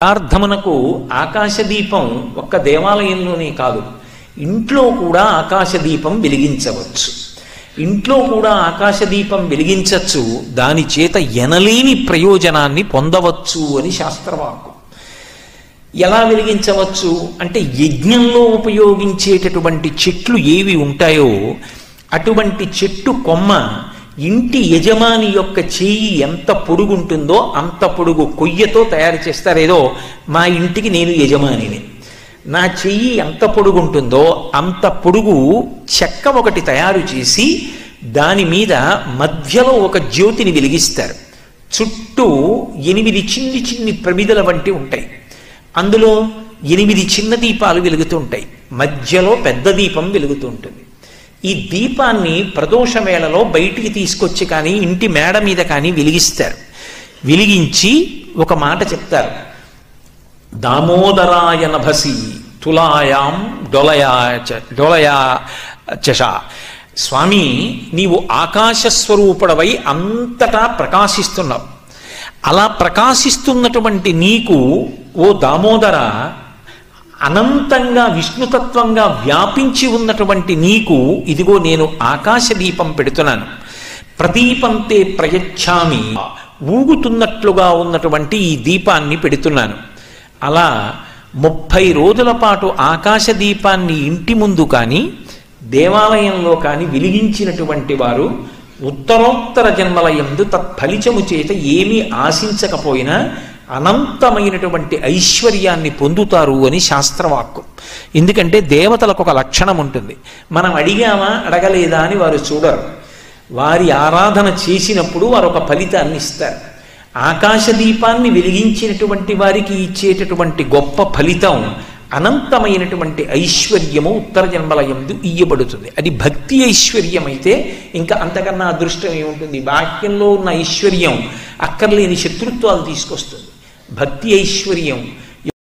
ప్రార్థనకు ఆకాశదీపం ఒక్క దేవాలయంలోనే కాదు, ఇంట్లో కూడా ఆకాశదీపం వెలిగించవచ్చు. ఇంట్లో కూడా ఆకాశదీపం వెలిగించవచ్చు, దాని చేత ఎనలేని ప్రయోజనాన్ని పొందవచ్చు అని శాస్త్రవాక్కు. ఎలా వెలిగించవచ్చు అంటే, యజ్ఞంలో ఉపయోగించేటటువంటి చెట్లు ఏవి ఉంటాయో అటువంటి చెట్టు కొమ్మ ఇంటి యజమాని యొక్క చేయి ఎంత పొడుగుంటుందో అంత పొడుగు కొయ్యతో తయారు చేస్తారు. ఏదో మా ఇంటికి నేను యజమానిని, నా చెయ్యి ఎంత పొడుగుంటుందో అంత పొడుగు చెక్క ఒకటి తయారు చేసి దాని మీద మధ్యలో ఒక జ్యోతిని వెలిగిస్తారు. చుట్టూ 8 చిన్ని చిన్ని ప్రమిదల వంటి ఉంటాయి, అందులో 8 చిన్న దీపాలు వెలుగుతూ ఉంటాయి, మధ్యలో పెద్ద దీపం వెలుగుతూ ఉంటుంది. ఈ దీపాన్ని ప్రదోషవేళలో బయటికి తీసుకొచ్చి కానీ ఇంటి మేడ మీద కానీ వెలిగిస్తారు. వెలిగించి ఒక మాట చెప్తారు, దామోదరాయ నభసి తులాయాం డొలయా చష. స్వామి, నీవు ఆకాశస్వరూపుడవై అంతటా ప్రకాశిస్తున్నావు. అలా ప్రకాశిస్తున్నటువంటి నీకు ఓ దామోదర, అనంతంగా విష్ణుతత్వంగా వ్యాపించి ఉన్నటువంటి నీకు ఇదిగో నేను ఆకాశదీపం పెడుతున్నాను. ప్రదీపంతే ప్రయచ్ఛామి, ఊగుతున్నట్లుగా ఉన్నటువంటి ఈ దీపాన్ని పెడుతున్నాను. అలా 30 రోజుల పాటు ఆకాశదీపాన్ని ఇంటి ముందు కానీ దేవాలయంలో కానీ వెలిగించినటువంటి వారు ఉత్తరోత్తర జన్మల యందు తత్ఫలితము చేత ఏమీ ఆశించకపోయినా అనంతమైనటువంటి ఐశ్వర్యాన్ని పొందుతారు అని శాస్త్రవాక్కు. ఎందుకంటే దేవతలకు ఒక లక్షణం ఉంటుంది, మనం అడిగామా అడగలేదా అని వారు చూడరు. వారి ఆరాధన చేసినప్పుడు వారు ఒక ఫలితాన్ని ఇస్తారు. ఆకాశదీపాన్ని వెలిగించినటువంటి వారికి ఇచ్చేటటువంటి గొప్ప ఫలితం అనంతమైనటువంటి ఐశ్వర్యము ఉత్తర జన్మల యందు ఇయ్యబడుతుంది. అది భక్తి ఐశ్వర్యం అయితే ఇంకా అంతకన్నా అదృష్టం ఏముంటుంది? బాహ్యంలో ఉన్న ఐశ్వర్యం అక్కర్లేని శత్రుత్వాలు తీసుకొస్తుంది. భక్తి ఐశ్వర్యం